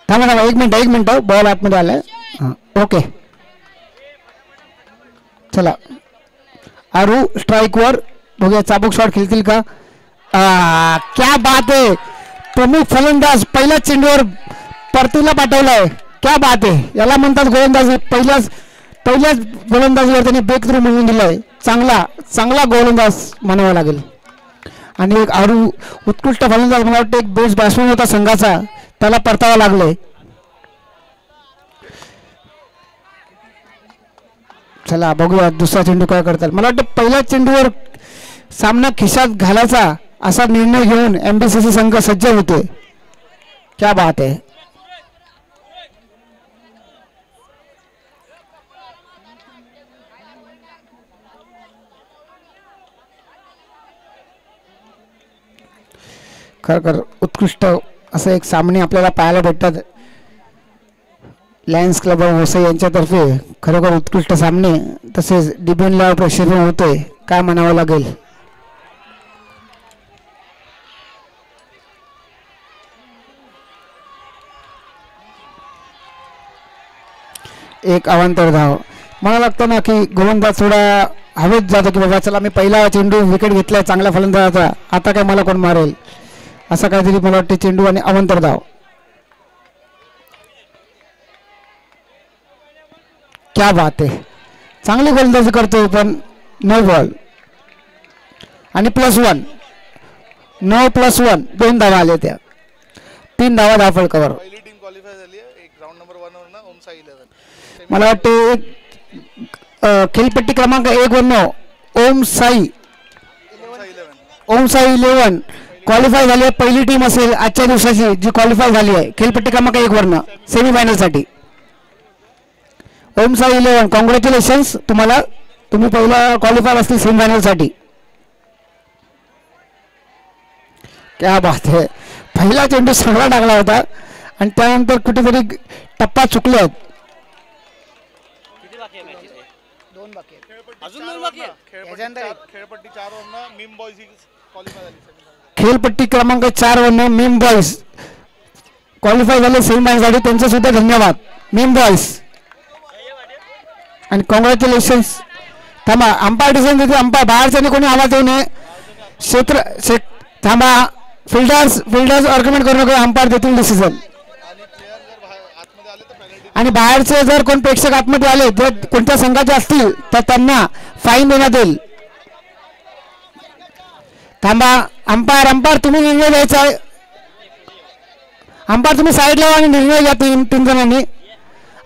थांबा थांबा, एक मिनिट बॉल आतमध्ये आलाय. हां ओके चला. आरू स्ट्राईकवर बघूया चाबूक शॉट खेळतील का. क्या बात आहे. प्रमुख फलंदाज पहिल्याच चेंडूवर परतीला पाठवलाय. क्या बात आहे. याला म्हणतात गोलंदाज. पहिल्याच गोलंदाजीवर त्यांनी ब्रेक थ्रू मिळवून दिलाय. चांगला गोलंदाज म्हणावा लागेल. आणि एक आरू उत्कृष्ट फलंदाज, मला वाटतं एक बेस्ट बॅट्समन होता संघाचा, त्याला परतावा लागले. चला बघूया दुसरा चेंडू काय करतात. मला वाटतं पहिल्याच चेंडूवर सामना खिशात घालायचा असा निर्णय घेऊन एमबीसीसी संघ सज्ज होते. क्या बात आहे. खरखर उत्कृष्ट असे एक सामने आपल्याला पाहायला भेटतात लायन्स क्लब ऑफ वसई यांच्यातर्फे. खरोखर उत्कृष्ट सामने. तसेच डिबेनला प्रक्षेपण होते, काय म्हणावं लागेल. एक अवांतर धाव. मला लागतं ना की गोलंदाज थोडा हवेत जातो की बाबा चला मी पहिला चेंडू विकेट घेतलाय चांगल्या फलंदाजाचा, आता काय मला कोण मारेल, असं काहीतरी मला वाटते. चेंडू आणि अवांतर धाव. क्या बात आहे. चांगली गोलंदाजी करतो पण नो बॉल आणि +1. 9+1 2 धावा आल्या त्या. 3 धावा धावफळ कव्हर. मला वाटते खेळपट्टी क्रमांक 1 वरनं ओम साई 11 क्वालिफाय झाली आहे. पहिली टीम असेल आजच्या दिवसाची जी क्वालिफाय झाली आहे खेळपट्टी क्रमांक 1 वरनं सेमीफायनलसाठी. ओम साई 11 कॉंग्रॅच्युलेशन्स तुम्हाला, तुम्ही पहिला क्वालिफाय असतील सेमीफायनलसाठी. क्या बात आहे. पहिला चेंडू सगळा टाकला होता आणि त्यानंतर कुठेतरी टप्पा चुकले आहेत. खेळपट्टी क्रमांक 4 वरनं मीम बॉईज क्वालिफाय झाले सेमीफायनलसाठी, त्यांचं सुद्धा धन्यवाद मीम बॉईज आणि कॉंग्रॅच्युलेशन्स. थांबा अंपायर डिसिजन देते. अंपायर बाहेरच्याने कोणी आवाज येऊ नये. थांबा. फिल्डर्स आर्ग्युमेंट करू नका. अंपायर देतील डिसिजन. आणि बाहेरचे जर कोण प्रेक्षक आतमध्ये आले जर कोणत्या संघाचे असतील तर त्यांना फाईन देण्यात येईल. थांबा. अंपायर तुम्ही निर्णय द्यायचा आहे. अंपायर तुम्ही साईडला आणि निर्णय घ्या. 3 जणांनी.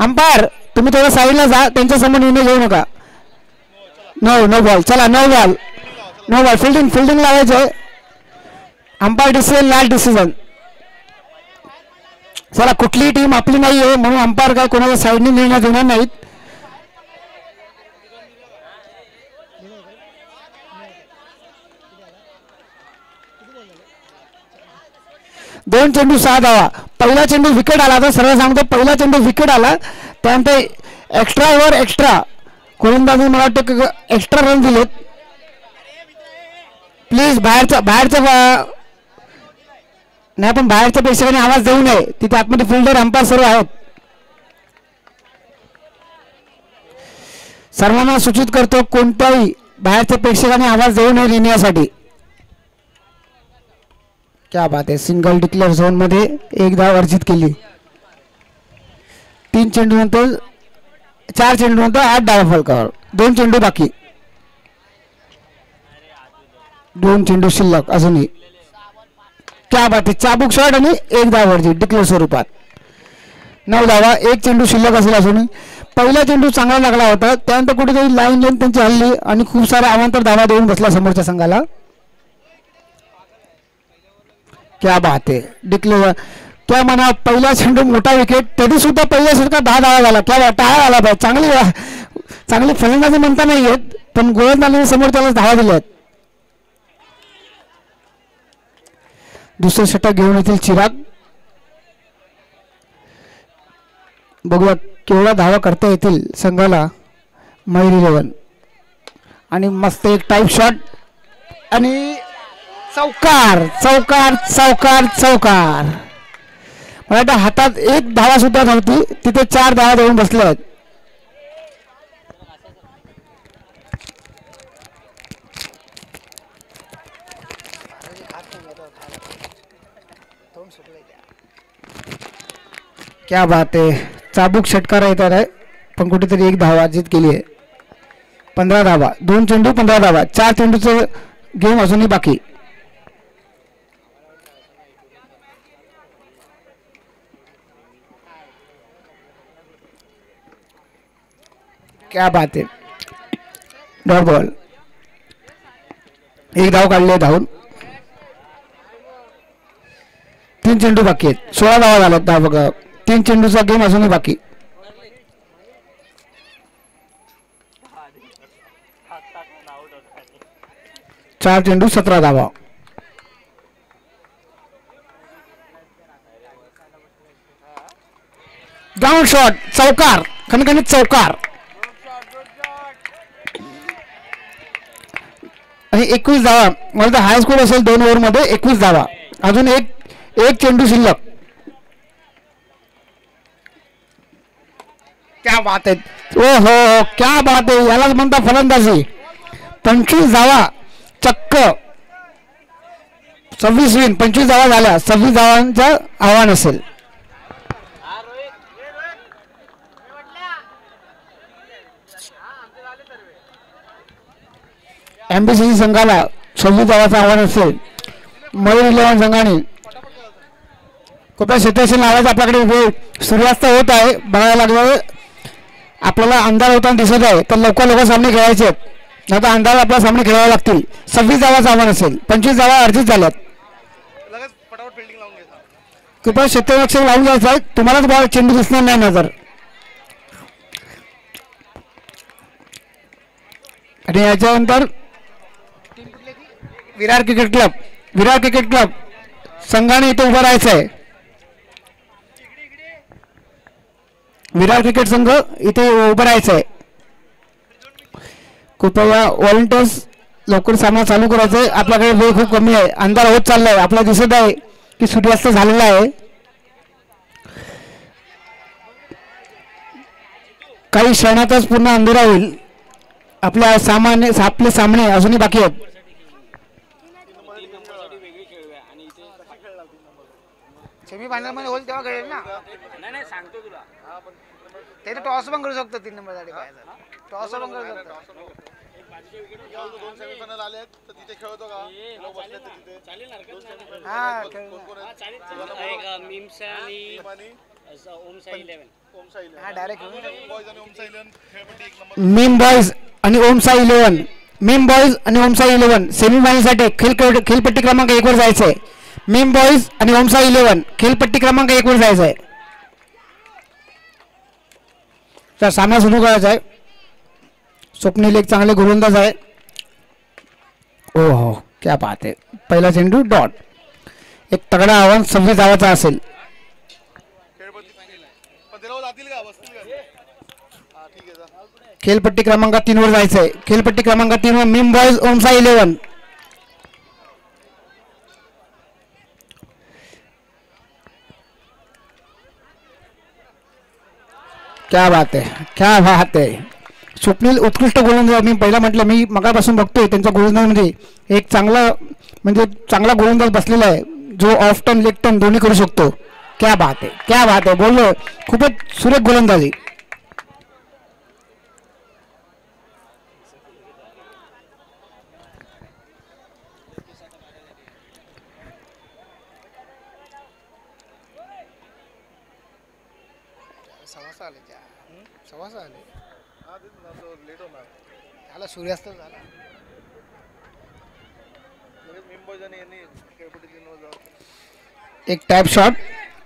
अंपायर तुम्ही थोडं साईडला जा, त्यांच्या समोर निर्णय घेऊ नका. No ball. चला नो बॉल. फिल्डिंग लावायचं. Umpire decision last decision. चला कुठलीही टीम आपली नाही आहे म्हणून अंपायर काय कोणाच्या साईडने निर्णय देणार नाहीत. दोन चेंडू 6 धावा. पहिला चेंडू विकेट आला. तर सर्व सांगतो पहिला चेंडू विकेट आला त्यानंतर एक्स्ट्रा गोलंदाजी मला वाटतं एक्स्ट्रा रन दिलेत. प्लीज बाहेरच्या नाही पण बाहेरच्या प्रेक्षकांनी आवाज देऊ नये. तिथे आतमध्ये फिल्डर अंपायर सर्व आहेत. सर्वांना सूचित करतो कोणत्याही बाहेरच्या प्रेक्षकांनी आवाज देऊ नये लिहिण्यासाठी. क्या बात आहे. सिंगल डिक्लेअर झोन मध्ये 1 धाव अर्जित केली. 4 चेंडू नंतर 8 धावा फलकावर. 2 चेंडू बाकी. 2 चेंडू शिल्लक अजूनही. क्या बात आहे. चाबूक शॉट आणि 1 धाव अर्जित डिक्लेअर स्वरूपात. 9 धावा. 1 चेंडू शिल्लक असेल अजूनही. पहिला चेंडू चांगला लागला होता त्यानंतर कुठेतरी लाईन त्यांची हल्ली आणि खूप साऱ्या अवांतर धावा देऊन बसला समोरच्या संघाला. क्या बात आहे. डिक्लेअर क्या म्हणा. पहिला चेंडू मोठा विकेट तरी सुद्धा पहिल्या षटकात 10 धावा झाला. क्या टाळा आला पाहिजे. चांगली फलंदाजी म्हणता नाही येत पण गोलंदाजाने समोर त्याला धावा दिल्या आहेत. दुसरं षटक घेऊन येतील चिराग. बघूया केवढा धावा करता येतील संघाला. मयूर 11 आणि मस्त एक टाईप शॉट आणि चौकार. मला वाटतं हातात एक धावा सुद्धा नव्हती, तिथे 4 धावा देऊन बसले आहेत. क्या बात आहे, चाबूक षटकार येतात आहे, पण कुठेतरी एक धावा अर्जित केली आहे. 15 धावा, 2 चेंडू 15 धावा, 4 चेंडूचं गेम अजूनही बाकी. क्या बात आहे, डॉट बॉल. एक धाव काढले धावून. 3 चेंडू बाकी आहेत, 16 धावा झाल्यात. धाव बघा, 3 चेंडूचा गेम अजूनही बाकी. 4 चेंडू 17 धावा. डाऊन शॉट, चौकार, खणखणीत चौकार. आणि 21 धावा. मला तर हाय स्कोर असेल 2 ओव्हरमध्ये 21 धावा. अजून एक चेंडू शिल्लक. क्या बात आहे, ओ हो, क्या बात आहे, यालाच म्हणता फलंदाजी. 25 धावा, चक्क 26 विन. 25 धावा झाल्या, 26 धावांचं आव्हान असेल. एमबीसी संघाला 26 धावाचं आव्हान असेल. मयूर 11 संघाने कृपया क्षेत्रशील नावाचं आपल्याकडे सूर्यास्त होत आहे, बघायला लागलं. आपल्याला अंधार होताना दिसत आहे, तर लवकर सामने खेळायचे आहेत, नाही तर अंधार आपल्या सामने खेळावे लागतील. 26 धावाचं आव्हान असेल, 25 धावा अर्जित झाल्यात. कृपया क्षेत्ररक्षक लावून घ्यायचं आहे, तुम्हालाच बॉल चेंडू दिसणार नाही नजर. आणि याच्यानंतर विरार क्रिकेट क्लब संघाने इथे उभं राहायचं आहे. विरार क्रिकेट संघ इथे उभं राहायचं आहे. कृपया व्हॉलंटियर्स लवकर सामना चालू करायचा आहे. आपल्याकडे वेळ खूप कमी आहे, अंधार होत चाललाय. आपल्याला दिसत आहे की सूर्यास्त झालेला आहे. काही क्षणातच पुन्हा अंधारा होईल. आपले सामने अजूनही बाकी आहेत. सेमीफायनल मध्ये होईल तेव्हा कळेल ना. नाही सांगतो तुला, ते तर टॉस पण करू शकतो 3 नंबर साठी. काय टॉस पण करू शकतो. मीम बॉयज आणि ओमसाई 11. मीम बॉयज आणि ओमसाई 11 सेमीफायनल साठी खेळपट्टी क्रमांक 1 वर जायचं आहे. मीम बॉयज आणि ओमसाई 11 खेळपट्टी क्रमांक 1 वर जायचं आहे. तर सामना सुरू करायचा आहे. स्वप्नील एक चांगले गोलंदाज आहे. ओ हो, क्या बात आहे. पहिला चेंडू डॉट. एक तगडा आव्हान 26 धावाचा असेल. खेळपट्टी क्रमांक 3 वर जायचं आहे. खेळपट्टी क्रमांक 3 वर मीम बॉयज ओमसाई 11. क्या बात आहे, क्या बात आहे. स्वप्नील उत्कृष्ट गोलंदाज. मी पहिला म्हटलं, मी मगापासून बघतोय त्यांच्या गोलंदाजमध्ये एक चांगला गोलंदाज बसलेला आहे, जो ऑफ टर्न लेग टर्न दोन्ही करू शकतो. क्या बात आहे, क्या बात आहे. बोललो, खूपच सुरेख गोलंदाजी. सूर्यास्त झाला. एक टॅप शॉट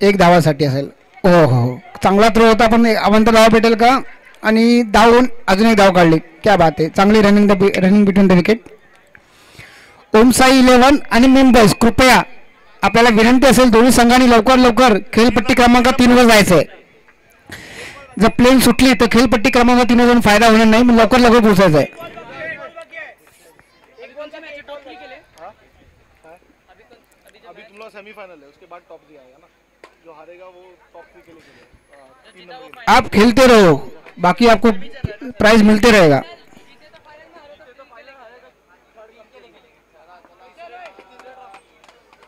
1 धावासाठी असेल. हो हो, चांगला थ्रो होता, पण अवंत धाव भेटेल का? आणि धावून अजून एक धाव काढली. क्या बात आहे. चांगली running between the wicket. Om Sai 11 आणि मीम बॉयज, कृपया आपल्याला विनंती असेल, दोन्ही संघांनी लवकर खेळपट्टी क्रमांक 3 वर जायचं आहे. जर प्लेन सुटली तर खेळपट्टी क्रमांक 3 वर जाऊन फायदा होणार नाही. मग लवकर पोहोचायचं आहे. अभी तुम लोग सेमीफाइनल है, उसके बाद टॉप दिया है ना. आप खेलते रहो, बाकी आपको प्राइज मिलते रहेगा।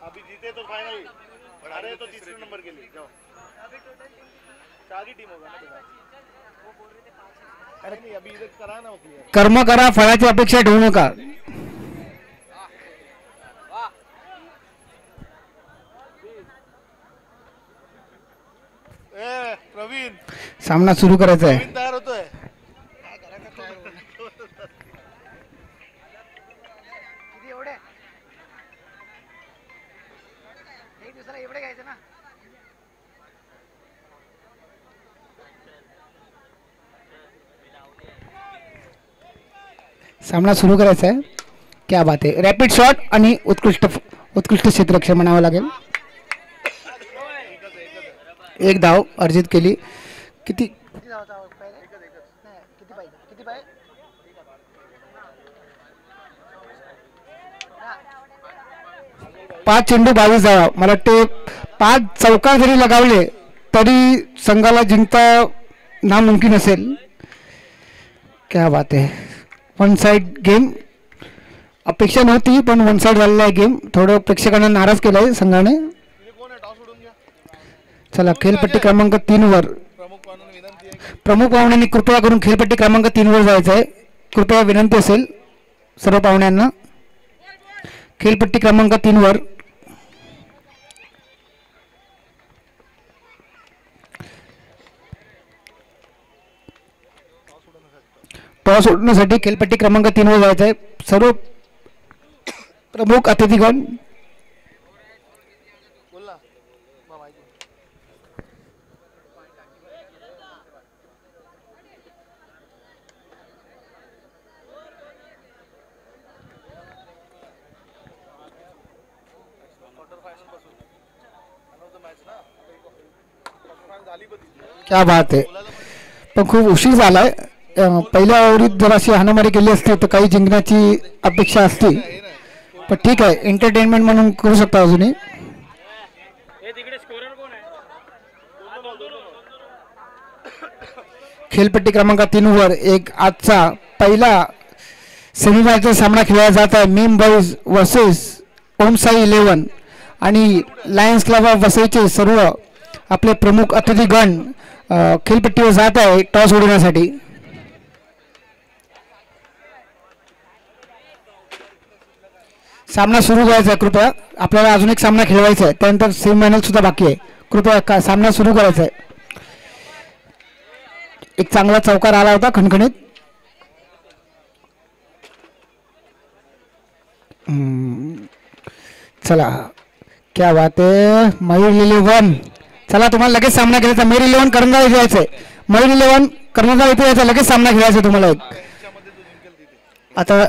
अभी जीते तो फाइनल, हारे तो तीसरे नंबर के लिए जाओ। चार ही टीम होगा ना बेटा। अरे नहीं, अभी इधर करा ना वो क्लियर। कर्म करा, फळाची अपेक्षा ठेवू नका। प्रवीण, सामना सुरू करायचा आहे। तयार होतोय। किती एवढे एक दिवसाला एवढे घ्यायचं ना। सामना सुरू करायचा आहे। क्या बात आहे, रॅपिड शॉट आणि उत्कृष्ट क्षेत्ररक्षण म्हणावं लागेल। एक धाव अर्जित केली। किती किती धावता पहिले? नाही, किती पाहिजे? किती पाहिजे? 5 चेंडू 22 धावा। मला वाटते 5 चौकार जरी लगावले तरी संघाला जिंकता नामुमकिन असेल। क्या बात आहे, वन साइड गेम। अपेक्षा नव्हती पण वन साइड झालेला आहे गेम। थोडं प्रेक्षकांना नाराज केलं आहे संघाने। चला, खेळपट्टी क्रमांक 3 वर प्रमुख पाहुण्यांनी कृपया करून खेळपट्टी क्रमांक 3 वर जायचं आहे। कृपया विनंती असेल सर्व पाहुण्यांना, खेळपट्टी क्रमांक 3 वर। टॉस सोडण्यासाठी खेळपट्टी क्रमांक 3 वर जायचं आहे सर्व प्रमुख अतिथीगण। क्या बात आहे, पण खूप उशीर झालाय। पहिल्या ओव्हरीत जर अशी हाणामारी केली असती तर काही जिंकण्याची अपेक्षा असती, पण ठीक आहे, एंटरटेनमेंट म्हणून करू शकता अजूनही। खेळपट्टी क्रमांक 3 वर एक आजचा पहिला सेमीफायनलचा सामना खेळला जात आहे। मीम बॉईज वर्सेस ओमसाई 11 आणि लायन्स क्लब ऑफ वसईचे सर्व आपले प्रमुख अतिथीगण खेळपट्टीवर जात आहे टॉस उडवण्यासाठी। सामना सुरू करायचा आहे। कृपया, आपल्याला अजून एक सामना खेळवायचा आहे, त्यानंतर सेमीफायनल सुद्धा बाकी आहे। कृपया सामना सुरू करायचा आहे। एक चांगला चौकार आला होता खणखणीत। चला, क्या बात आहे, मयूर 11। चला, तुम्हाला लगेच सामना खेळायचा। मयूर 11 कर्णधार इथे यायचंय। मयूर 11 कर्णधार इथे यायचा, लगेच सामना खेळायचा तुम्हाला। एक आता